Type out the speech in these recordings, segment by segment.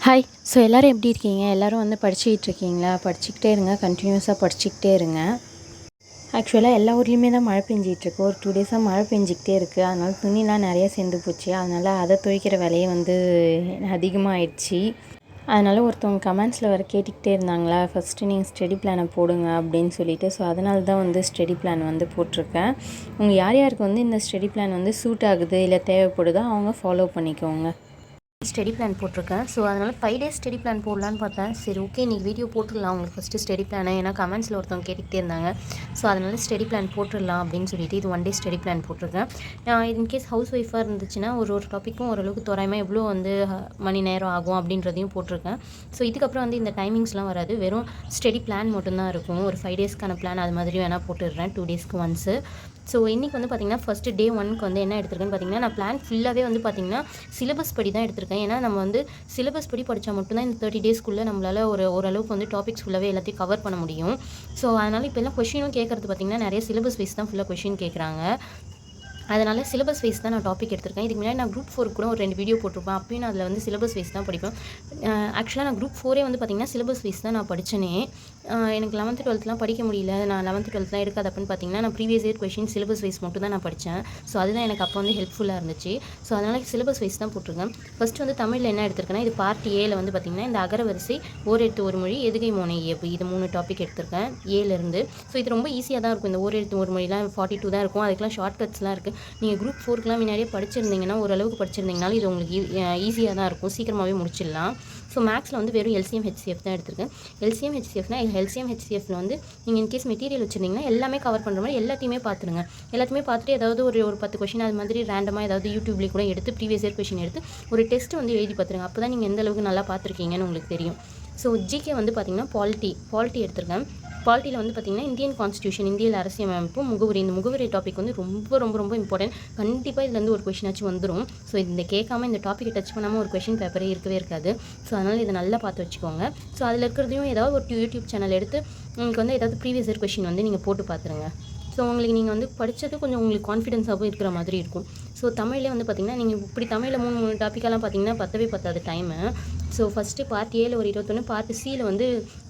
Hi. So எல்லோரும் எப்படி இருக்கீங்க? எல்லோரும் வந்து படிச்சுக்கிட்டு இருக்கீங்களா? படிச்சுக்கிட்டே இருங்க, கண்டினியூஸாக படிச்சுக்கிட்டே இருங்க. ஆக்சுவலாக எல்லா ஊர்லேயுமே தான் மழை பெஞ்சிகிட்ருக்கு. ஒரு 2 டேஸாக மழை பெஞ்சிக்கிட்டே இருக்குது. அதனால் துணிலாம் நிறைய சேர்ந்து போச்சு. அதனால் அதை துவைக்கிற வேலையே வந்து அதிகமாகிடுச்சு. அதனால் ஒருத்தவங்க கமெண்ட்ஸில் வர கேட்டுக்கிட்டே இருந்தாங்களா, ஃபஸ்ட்டு நீங்கள் ஸ்டடி பிளானை போடுங்க அப்படின்னு சொல்லிட்டு. ஸோ அதனால தான் வந்து ஸ்டடி பிளான் வந்து போட்டிருக்கேன். உங்கள் யார் யாருக்கு வந்து இந்த ஸ்டடி பிளான் வந்து சூட் ஆகுது இல்லை தேவைப்படுதோ அவங்க ஃபாலோ பண்ணிக்கோங்க. ஸ்டடி பிளான் போட்டிருக்கேன். ஸோ அதனால் 5 டேஸ் ஸ்டடி பிளான் போடலான்னு பார்த்தேன். சரி, ஓகே, இன்றைக்கி வீடியோ போட்டுடலாம் உங்களுக்கு ஃபஸ்ட்டு ஸ்டடி பிளானை. ஏன்னா கமெண்ட்ஸில் ஒருத்தவங்க கேட்டுக்கிட்டே இருந்தாங்க. ஸோ அதனால் ஸ்டடி பிளான் போட்டுடலாம் அப்படின்னு சொல்லிட்டு இது 1 டே ஸ்டடி பிளான் போட்டிருக்கேன். இன்கேஸ் ஹவுஸ் ஒய்ஃபாக இருந்துச்சுன்னா ஒரு டாப்பிக்கும் ஓரளவுக்கு தோராயமாக எவ்வளோ வந்து மணி நேரம் ஆகும் அப்படின்றதையும் போட்டிருக்கேன். ஸோ இதுக்கப்புறம் வந்து இந்த டைமிங்ஸ்லாம் வராது, வெறும் ஸ்டடி பிளான் மட்டும்தான் இருக்கும். ஒரு 5 டேஸ்க்கான பிளான் அது மாதிரி வேணால் போட்டுடுறேன், 2 டேஸ்க்கு ஒன்ஸு. ஸோ இன்றைக்கி வந்து பார்த்திங்கன்னா ஃபஸ்ட்டு டே 1க்கு வந்து என்ன எடுத்திருக்கேன்னு பார்த்திங்கன்னா, நான் பிளான் ஃபுல்லாகவே வந்து பார்த்திங்கன்னா சிலபஸ் படி தான் எடுத்திருக்கேன். ஏன்னா நம்ம வந்து சிலபஸ் படி படித்தா மட்டும்தான் இந்த 30 டேஸ்க்குள்ளே நம்மளால் ஓரளவுக்கு வந்து டாபிக்ஸ் ஃபுல்லாகவே எல்லாத்தையும் கவர் பண்ண முடியும். ஸோ அதனால் இப்போ எல்லாம் கொஷினும் கேட்குறது பார்த்திங்கன்னா நிறைய சிலபஸ் வைஸ் தான் ஃபுல்லாக கொஷின் கேட்குறாங்க. அதனால் சிலபஸ் வைஸ் தான் நான் டாபிக் எடுத்திருக்கேன். இதுக்கு முன்னாடி நான் குரூப் 4 கூட ஒரு 2 வீடியோ போட்டிருப்பேன். அப்பயும் நான் அதில் வந்து சிலபஸ் வைஸ் தான் படிப்பேன். ஆக்சுவலாக நான் குரூப் 4 வந்து பார்த்திங்கன்னா சிலபஸ் வைஸ் தான் நான் படித்தேனே. எனக்கு 11th 12th படிக்க முடியல. நான் 11th 12th எடுக்காத அப்படின்னு பார்த்திங்கன்னா நான் previous year question syllabus wise மட்டும் தான் நான் படித்தேன். ஸோ அதுதான் எனக்கு அப்போ வந்து ஹெல்ப்ஃபுல்லாக இருந்துச்சு. ஸோ அதனால் சிலபஸ் வைஸ் தான் போட்டிருக்கேன். ஃபஸ்ட்டு வந்து தமிழில் என்ன எடுத்திருக்கேன்னா, இது பார்ட் ஏல வந்து பார்த்திங்கன்னா இந்த அகரவரிசை, ஓரெழுத்து ஒரு மொழி, எதுகை மோனை இயல்பு, இது 3 டாபிக் எடுத்திருக்கேன் ஏலேருந்து. ஸோ இது ரொம்ப ஈஸியாக தான் இருக்கும். இந்த ஓரெழுத்து ஒரு மொழிலாம் 42 தான் இருக்கும். அதுக்கெலாம் ஷார்ட்கட்ஸ்லாம் இருக்குது. நீங்கள் குரூப் 4க்குலாம் முன்னாடியே படிச்சிருந்தீங்கன்னா, ஓரளவுக்கு படிச்சிருந்தீங்கனாலும் இது உங்களுக்கு ஈஸியாக தான் இருக்கும், சீக்கிரமாகவே முடிச்சிடலாம். ஸோ மேக்ஸில் வந்து வெறும் எல்சிஎம் ஹெச்சிஎஃப் தான் எடுத்திருக்கேன். எல்சிஎம் ஹெச்சிஎஃப்ல வந்து நீங்கள் இன்கேஸ் மெட்டீரியல் வச்சுருந்தீங்கன்னா எல்லாமே கவர் பண்ணுற மாதிரி எல்லாத்தையுமே பார்த்துருங்க. எல்லாத்தையுமே பார்த்துட்டு ஏதாவது ஒரு 10 கொஷின் அது மாதிரி ரேண்டமாக ஏதாவது யூடியூப்லேயே கூட எடுத்து ப்ரீவியஸ் இயர் கொஷின் எடுத்து ஒரு டெஸ்ட் வந்து எழுதி பார்த்துருங்க. அப்போ தான் நீங்கள் எந்த அளவுக்கு நல்லா பார்த்துருக்கீங்கன்னு உங்களுக்கு தெரியும். ஸோ ஜிகே வந்து பார்த்திங்கன்னா பாலிட்டி எடுத்திருக்கேன். பாலிட்டியில் வந்து பார்த்திங்கன்னா இந்தியன் கான்ஸ்டியூஷன், இந்திய அரசியலமைப்பு, முகவரி. இந்த முகவரி டாபிக் வந்து ரொம்ப ரொம்ப ரொம்ப இம்பார்ட்டன்ட். கண்டிப்பாக இதுலேருந்து ஒரு கொஷினாச்சும் வந்துடும். ஸோ இந்த கேட்காம இந்த டாப்பிக்கை டச் பண்ணாமல் ஒரு கொஷின் பேப்பரே இருக்கவே இருக்காது. ஸோ அதனால் இதை நல்லா பார்த்து வச்சுக்கோங்க. ஸோ அதில் இருக்கிறதையும் ஏதாவது ஒரு யூடியூப் சேனல் எடுத்து உங்களுக்கு வந்து ஏதாவது ப்ரீவியஸ் இயர் கொஷின் வந்து நீங்கள் போட்டு பார்த்துருங்க. ஸோ உங்களுக்கு நீங்கள் வந்து படித்தது கொஞ்சம் உங்களுக்கு கான்ஃபிடென்ஸாகவும் இருக்கிற மாதிரி இருக்கும். ஸோ தமிழ்லேயே வந்து பார்த்திங்கன்னா நீங்கள் இப்படி தமிழில் 3 டாப்பிக்கெல்லாம் பார்த்திங்கன்னா பத்தாது டைமு. ஸோ ஃபஸ்ட்டு பார்ட் ஏல ஒரு 21, பார்ட் சியில் வந்து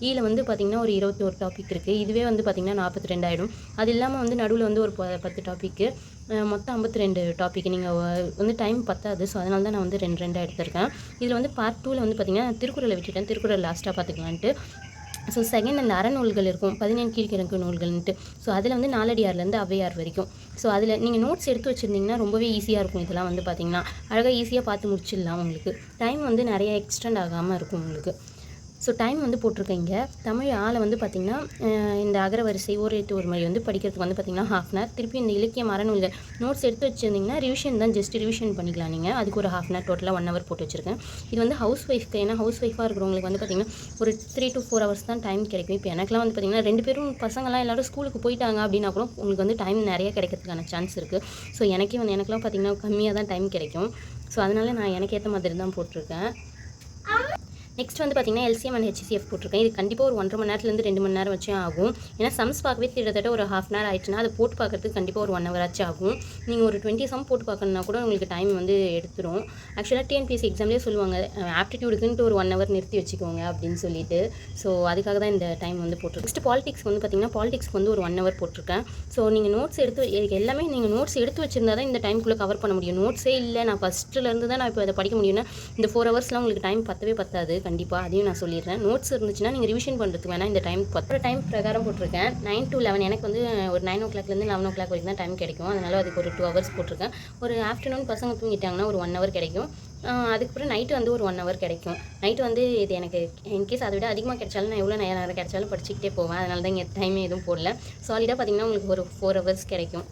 ஈல வந்து பார்த்திங்கன்னா ஒரு 21 டாபிக் இருக்குது. இதுவே வந்து பார்த்திங்கன்னா 42 ஆகிடும். அது இல்லாமல் வந்து நடுவில் வந்து ஒரு 10 டாப்பிக்கு, மொத்தம் 52 டாபிக். நீங்கள் வந்து டைம் பத்தாது. ஸோ அதனால தான் நான் வந்து 2 எடுத்திருக்கேன். இதில் வந்து பார்ட் 2ல் வந்து பார்த்திங்கன்னா திருக்குறளை விட்டுட்டேன். திருக்குறள் லாஸ்ட்டாக பார்த்துக்கலான்ட்டு. ஸோ செகண்ட் அந்த அறநூல்கள் இருக்கும், 17 கீழ்கிழக்கு நூல்கள்ன்ட்டு. ஸோ அதில் வந்து நாலடியார்லேருந்து ஔவையார் வரைக்கும். ஸோ அதில் நீங்கள் நோட்ஸ் எடுத்து வச்சுருந்தீங்கன்னா ரொம்பவே ஈஸியாக இருக்கும். இதெல்லாம் வந்து பார்த்திங்கன்னா அழகாக ஈஸியாக பார்த்து முடிச்சிடலாம். உங்களுக்கு டைம் வந்து நிறைய எக்ஸ்டெண்ட் ஆகாமல் இருக்கும் உங்களுக்கு. ஸோ டைம் வந்து போட்டிருக்கீங்க. தமிழ் ஆளை வந்து பார்த்திங்கன்னா இந்த அகரவரிசை, ஓரெழுத்து ஒரு மொழி வந்து படிக்கிறதுக்கு வந்து பார்த்திங்கன்னா 1/2 hour. திருப்பி இந்த இலக்கியம் அறநூல்கள் நோட்ஸ் எடுத்து வச்சுருந்தீங்கன்னா ரிவிஷன் தான், ஜஸ்ட் ரிவிஷன் பண்ணிக்கலாம் நீங்கள். அதுக்கு ஒரு 1/2 hour, டோட்டலாக 1 hour போட்டு வச்சுருக்கேன். இது வந்து ஹவுஸ் ஒய்ஃப்க்கு. ஏன்னா ஹவுஸ் ஒய்ஃபாக இருக்கிறவங்களுக்கு வந்து பார்த்திங்கன்னா ஒரு 3 to 4 hours தான் டைம் கிடைக்கும். இப்போ எனக்குலாம் வந்து பார்த்திங்கன்னா 2 பேரும் பசங்களாம் எல்லோரும் ஸ்கூலுக்கு போயிட்டாங்க அப்படின்னா கூட உங்களுக்கு வந்து டைம் நிறைய கிடைக்கிறதுக்கான சான்ஸ் இருக்குது. ஸோ எனக்கெலாம் பார்த்திங்கன்னா கம்மியாக தான் டைம் கிடைக்கும். ஸோ அதனால் நான் எனக்கு ஏற்ற மாதிரி தான் போட்டிருக்கேன். நெக்ஸ்ட் வந்து பார்த்திங்கன்னா எல்சிஎம் அண்ட் ஹெச்சிஎஃப் போட்டிருக்கேன். இது கண்டிப்பாக ஒரு 1.5 மணி நேரத்துலேருந்து 2 மணி நேரம் வச்சும் ஆகும். ஏன்னா சம்ஸ் பார்க்கவே கிட்டத்தட்ட ஒரு 1/2 hour ஆயிடுச்சுன்னா அதை போட்டு பார்க்குறதுக்கு கண்டிப்பாக ஒரு 1 hour ஆச்சு ஆகும். நீங்கள் ஒரு 20 சம் போட்டு பார்க்கணுன்னா கூட உங்களுக்கு டைம் வந்து எடுத்துரும். ஆக்சுவலாக டிஎன்பிஎஸ்சி எக்ஸாம்லேயே சொல்லுவாங்க ஆப்டிடியூடுக்குன்ட்டு ஒரு 1 hour நிறுத்தி வச்சுக்கோங்க அப்படின்னு சொல்லிட்டு. ஸோ அதுக்காக தான் இந்த டைம் வந்து போட்டிருக்கேன். நெக்ஸ்ட் பாலிடிக்ஸ் வந்து பார்த்திங்கன்னா பாலிடிக்ஸ்க்கு வந்து ஒரு 1 hour போட்டிருக்கேன். ஸோ நீங்கள் நோட்ஸ் எல்லாமே நீங்கள் நோட்ஸ் எடுத்து வச்சிருந்தா தான் இந்த டைமுக்குள்ளே கவர் பண்ண முடியும். நோட்ஸே இல்லை, நான் ஃபஸ்ட்டுலேருந்து தான் நான் இப்போ அதை படிக்க முடியும்னா இந்த 4 hours உங்களுக்கு டைம் பத்தாது கண்டிப்பாக. அதையும் நான் சொல்லிடுறேன். நோட்ஸ் இருந்துச்சுன்னா நீங்கள் ரிவிஷன் பண்ணுறதுக்கு வேணால் இந்த டைம் டைம் பிரகாரம் போட்டிருக்கேன். 9 to 11. எனக்கு வந்து ஒரு 9 o'clock 11 o'clock வரைக்கும் தான் டைம் கிடைக்கும். அதனால் அதுக்கு ஒரு 2 hours போட்டிருக்கேன். ஒரு ஆஃப்டர்நூன் பசங்க தூங்கிட்டாங்கன்னா ஒரு 1 hour கிடைக்கும். அதுக்கப்புறம் நைட்டு வந்து ஒரு 1 hour கிடைக்கும். நைட்டு வந்து இது எனக்கு இன்கேஸ் அதை விட அதிகமாக கிடைச்சாலும் நான் எவ்வளோ நேரம் கிடைச்சாலும் படிச்சுக்கிட்டே போவேன். அதனால தான் இங்கே டைமே எதுவும் போடல. சாலிடாக பார்த்திங்கன்னா உங்களுக்கு ஒரு 4 hours கிடைக்கும்.